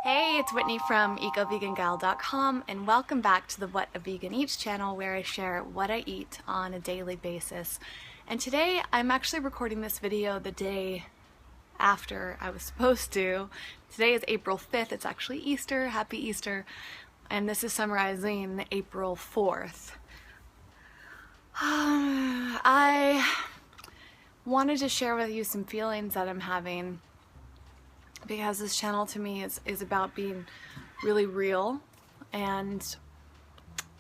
Hey, it's Whitney from EcoVeganGal.com and welcome back to the What a Vegan Eats channel, where I share what I eat on a daily basis. And today I'm actually recording this video the day after I was supposed to. Today is April 5th, it's actually Easter, happy Easter, and this is summarizing April 4th. I wanted to share with you some feelings that I'm having, because this channel to me is about being really real. And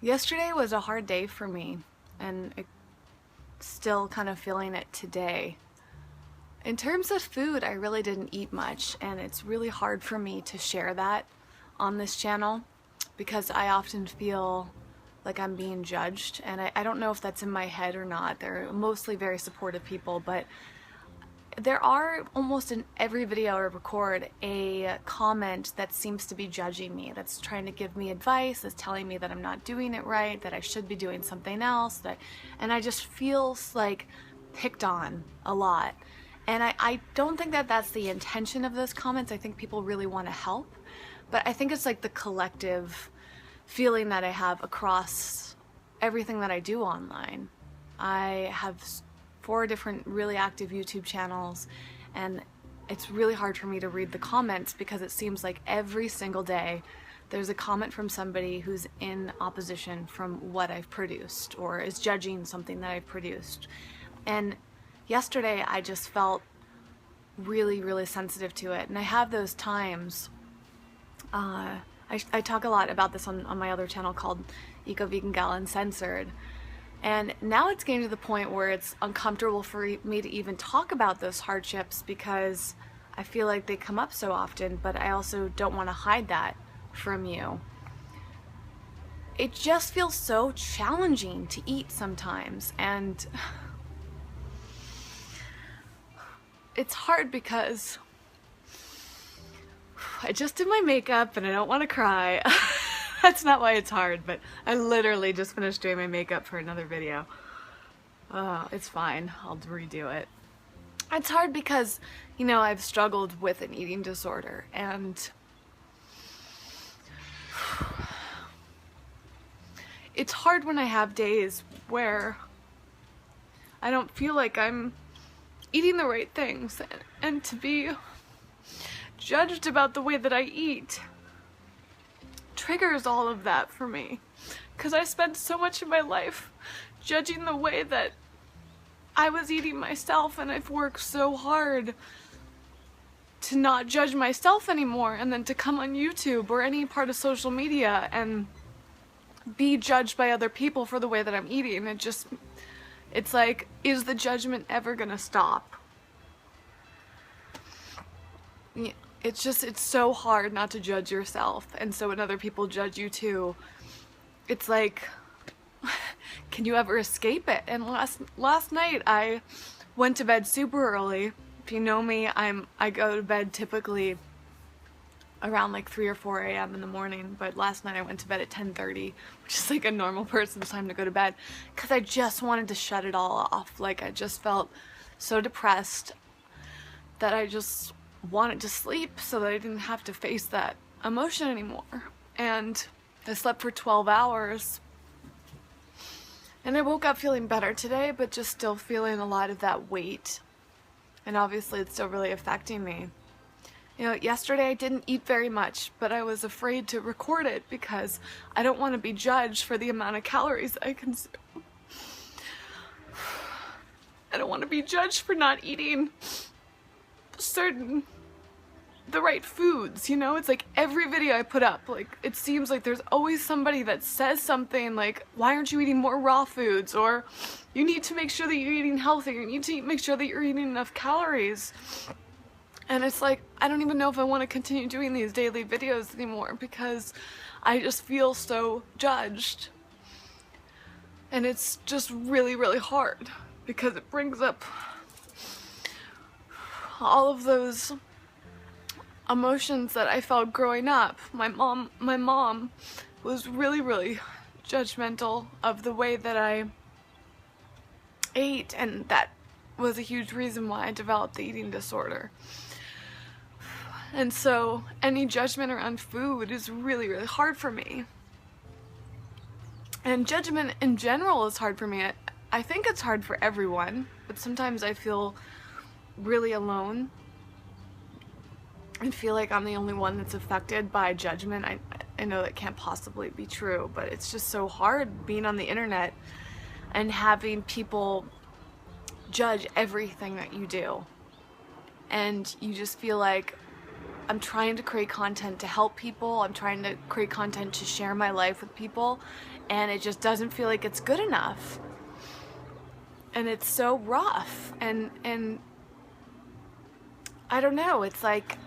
yesterday was a hard day for me, and still kind of feeling it today. In terms of food, I really didn't eat much, and it's really hard for me to share that on this channel because I often feel like I'm being judged, and I don't know if that's in my head or not. They're mostly very supportive people, but there are almost in every video I record a comment that seems to be judging me, that's trying to give me advice, that's telling me that I'm not doing it right, that I should be doing something else, and I just feel like picked on a lot. And I don't think that that's the intention of those comments. I think people really want to help, but I think it's like the collective feeling that I have across everything that I do online. I have 4 different really active YouTube channels, and it's really hard for me to read the comments because it seems like every single day there's a comment from somebody who's in opposition from what I've produced or is judging something that I've produced. And yesterday I just felt really sensitive to it, and I have those times. I talk a lot about this on my other channel called Eco Vegan Gal Uncensored. And now it's getting to the point where it's uncomfortable for me to even talk about those hardships because I feel like they come up so often, but I also don't want to hide that from you. It just feels so challenging to eat sometimes, and it's hard because I just did my makeup and I don't want to cry. That's not why it's hard, but I literally just finished doing my makeup for another video. It's fine, I'll redo it. It's hard because, you know, I've struggled with an eating disorder, and it's hard when I have days where I don't feel like I'm eating the right things, and to be judged about the way that I eat triggers all of that for me, because I spent so much of my life judging the way that I was eating myself, and I've worked so hard to not judge myself anymore, and then to come on YouTube or any part of social media and be judged by other people for the way that I'm eating. It's like, is the judgment ever gonna stop? It's so hard not to judge yourself, and so when other people judge you too, it's like, can you ever escape it? And last night I went to bed super early. If you know me, I go to bed typically around like 3 or 4 a.m. in the morning, but last night I went to bed at 10:30, which is like a normal person's time to go to bed, because I just wanted to shut it all off. Like, I just felt so depressed that I just wanted to sleep so that I didn't have to face that emotion anymore. And I slept for 12 hours, and I woke up feeling better today, but just still feeling a lot of that weight, and obviously it's still really affecting me. You know, yesterday I didn't eat very much, but I was afraid to record it because I don't want to be judged for the amount of calories I consume. I don't want to be judged for not eating the right foods, you know? It's like every video I put up, like, it seems like there's always somebody that says something like, why aren't you eating more raw foods? Or, you need to make sure that you're eating healthy, you need to make sure that you're eating enough calories. And it's like, I don't even know if I want to continue doing these daily videos anymore because I just feel so judged. And it's just really hard because it brings up all of those emotions that I felt growing up. My mom was really judgmental of the way that I ate, and that was a huge reason why I developed the eating disorder. And so any judgment around food is really, really hard for me. And judgment in general is hard for me. I think it's hard for everyone, but sometimes I feel really alone and feel like I'm the only one that's affected by judgment. I know that can't possibly be true, but it's just so hard being on the internet and having people judge everything that you do. And you just feel like, I'm trying to create content to help people, I'm trying to create content to share my life with people, and it just doesn't feel like it's good enough. And it's so rough, and I don't know, it's like,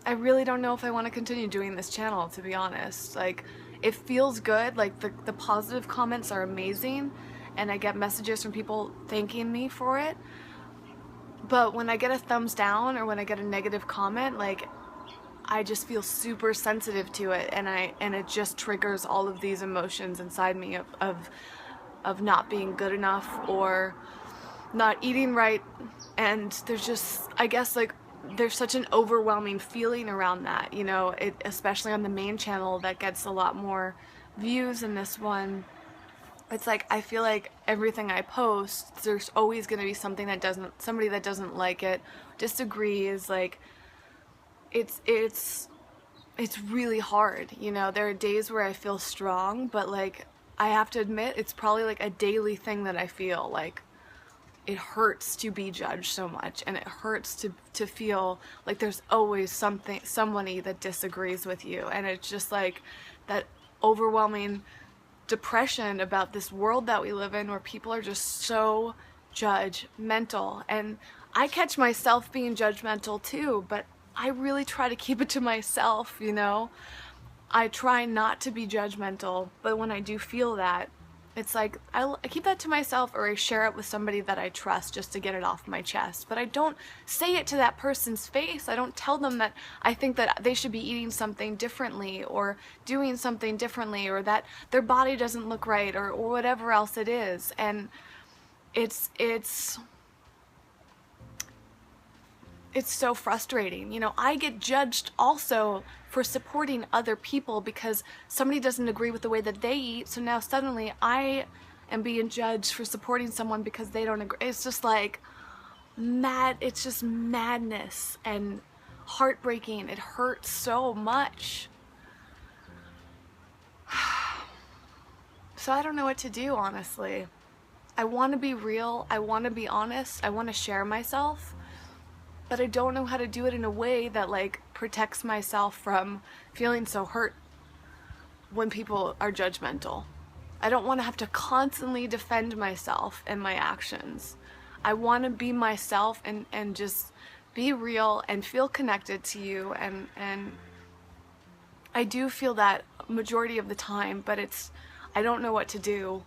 I really don't know if I want to continue doing this channel, to be honest. Like, it feels good, like the positive comments are amazing, and I get messages from people thanking me for it. But when I get a thumbs down or when I get a negative comment, like, I just feel super sensitive to it, and it just triggers all of these emotions inside me of not being good enough or not eating right. And there's just, I guess, like, there's such an overwhelming feeling around that, you know, especially on the main channel that gets a lot more views than this one. It's like, I feel like everything I post, there's always going to be somebody that doesn't like it, disagrees. Like, it's really hard, you know. There are days where I feel strong, but like, I have to admit, it's probably like a daily thing that I feel like it hurts to be judged so much, and it hurts to feel like there's always somebody that disagrees with you, and it's just like that overwhelming depression about this world that we live in where people are just so judgmental. And I catch myself being judgmental too, but I really try to keep it to myself, you know. I try not to be judgmental, but when I do feel that, it's like I keep that to myself, or I share it with somebody that I trust just to get it off my chest. But I don't say it to that person's face. I don't tell them that I think that they should be eating something differently or doing something differently, or that their body doesn't look right, or whatever else it is. And it's so frustrating. You know, I get judged also for supporting other people because somebody doesn't agree with the way that they eat, so now suddenly I am being judged for supporting someone because they don't agree. It's just like it's just madness and heartbreaking. It hurts so much. So I don't know what to do, honestly. I want to be real, I want to be honest, I want to share myself, but I don't know how to do it in a way that like protects myself from feeling so hurt when people are judgmental. I don't want to have to constantly defend myself and my actions. I want to be myself and just be real and feel connected to you, and I do feel that majority of the time, but I don't know what to do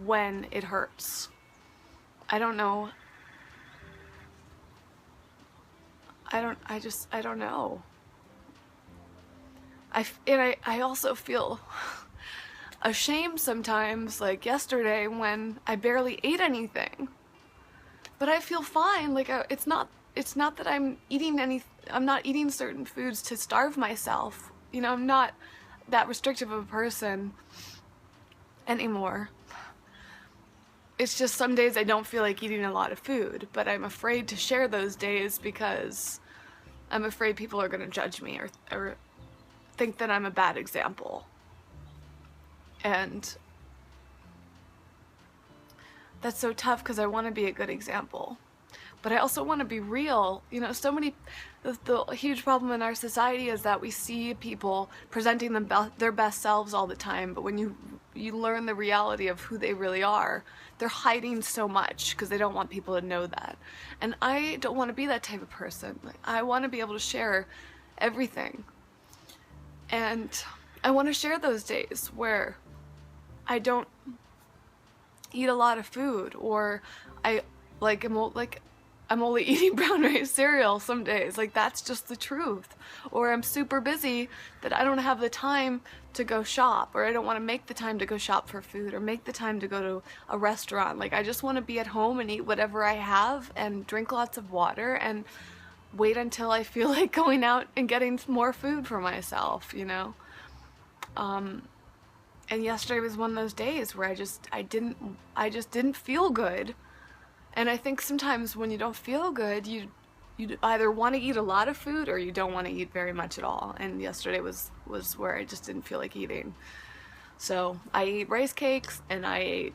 when it hurts. I don't know. I don't know. I also feel ashamed sometimes, like yesterday when I barely ate anything. But I feel fine. Like, it's not that I'm not eating certain foods to starve myself. You know, I'm not that restrictive of a person anymore. It's just some days I don't feel like eating a lot of food, but I'm afraid to share those days because I'm afraid people are going to judge me or think that I'm a bad example. And that's so tough because I want to be a good example. But I also want to be real. You know, the huge problem in our society is that we see people presenting their best selves all the time, but when you learn the reality of who they really are, they're hiding so much because they don't want people to know that. And I don't want to be that type of person. Like, I want to be able to share everything. And I want to share those days where I don't eat a lot of food, or I'm only eating brown rice cereal some days. Like, that's just the truth. Or I'm super busy that I don't have the time to go shop, or I don't want to make the time to go shop for food or make the time to go to a restaurant. Like, I just want to be at home and eat whatever I have and drink lots of water and wait until I feel like going out and getting more food for myself, you know? And yesterday was one of those days where I just didn't feel good. And I think sometimes when you don't feel good, you either want to eat a lot of food or you don't want to eat very much at all. And yesterday was where I just didn't feel like eating. So I ate rice cakes and I ate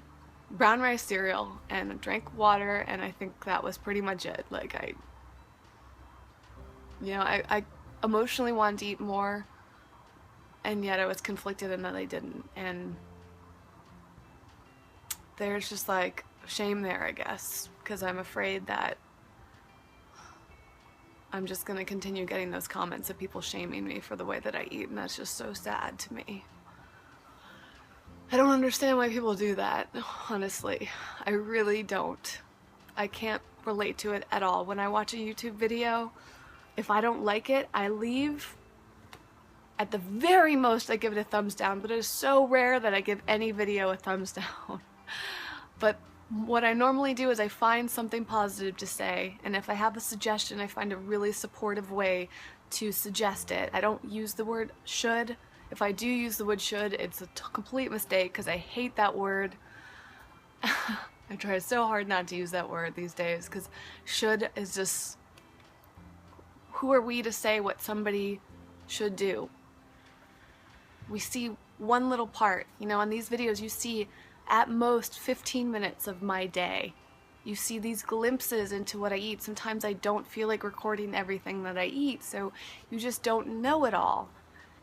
brown rice cereal and drank water, and I think that was pretty much it. Like I emotionally wanted to eat more, and yet I was conflicted in that I didn't. And there's just like shame there, I guess, because I'm afraid that I'm just going to continue getting those comments of people shaming me for the way that I eat, and that's just so sad to me. I don't understand why people do that, honestly. I really don't. I can't relate to it at all. When I watch a YouTube video, if I don't like it, I leave. At the very most, I give it a thumbs down, but it is so rare that I give any video a thumbs down. But what I normally do is I find something positive to say, and if I have a suggestion, I find a really supportive way to suggest it. I don't use the word should. If I do use the word should, it's a complete mistake because I hate that word. I try so hard not to use that word these days because should is just, who are we to say what somebody should do? We see one little part. You know, on these videos you see at most 15 minutes of my day. You see these glimpses into what I eat. Sometimes I don't feel like recording everything that I eat, so you just don't know it all.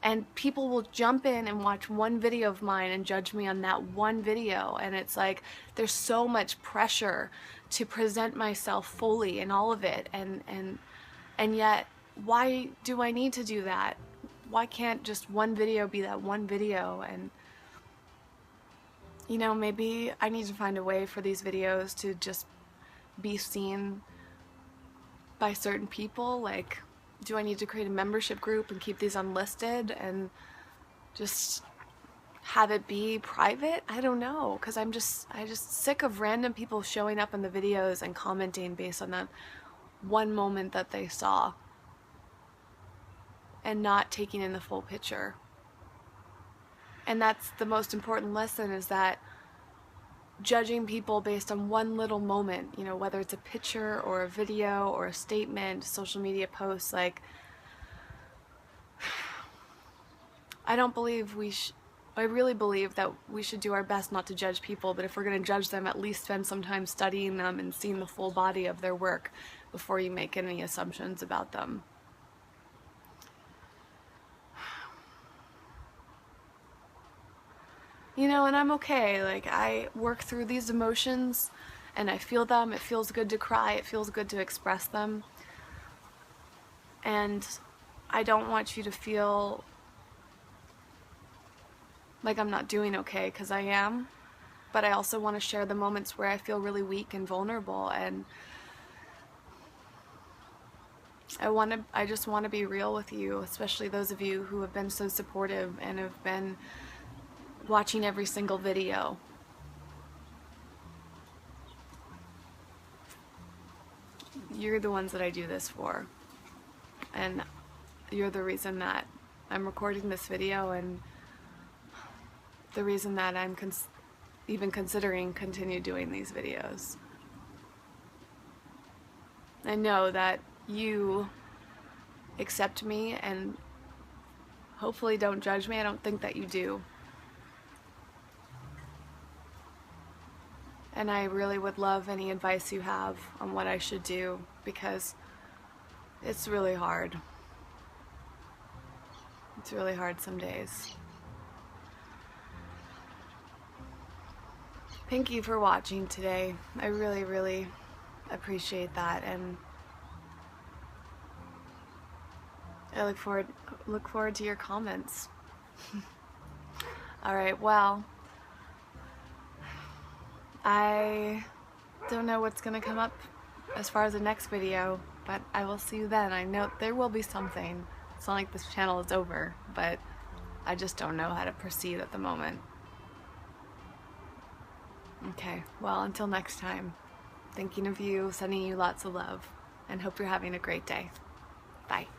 And people will jump in and watch one video of mine and judge me on that one video. And it's like, there's so much pressure to present myself fully in all of it. And yet, why do I need to do that? Why can't just one video be that one video? And, you know, maybe I need to find a way for these videos to just be seen by certain people. Like, do I need to create a membership group and keep these unlisted and just have it be private? I don't know, because I'm just sick of random people showing up in the videos and commenting based on that one moment that they saw and not taking in the full picture. And that's the most important lesson, is that judging people based on one little moment, you know, whether it's a picture or a video or a statement, social media posts, like, I don't believe I really believe that we should do our best not to judge people, but if we're going to judge them, at least spend some time studying them and seeing the full body of their work before you make any assumptions about them. You know, and I'm okay. Like, I work through these emotions and I feel them. It feels good to cry. It feels good to express them. And I don't want you to feel like I'm not doing okay, because I am. But I also want to share the moments where I feel really weak and vulnerable, and I just want to be real with you, especially those of you who have been so supportive and have been watching every single video. You're the ones that I do this for, and you're the reason that I'm recording this video, and the reason that I'm even considering continue doing these videos. I know that you accept me and hopefully don't judge me. I don't think that you do. And I really would love any advice you have on what I should do, because it's really hard. It's really hard some days. Thank you for watching today. I really, really appreciate that, and I look forward to your comments. Alright, well, I don't know what's gonna come up as far as the next video, but I will see you then. I know there will be something. It's not like this channel is over, but I just don't know how to proceed at the moment. Okay, well, until next time, thinking of you, sending you lots of love, and hope you're having a great day. Bye.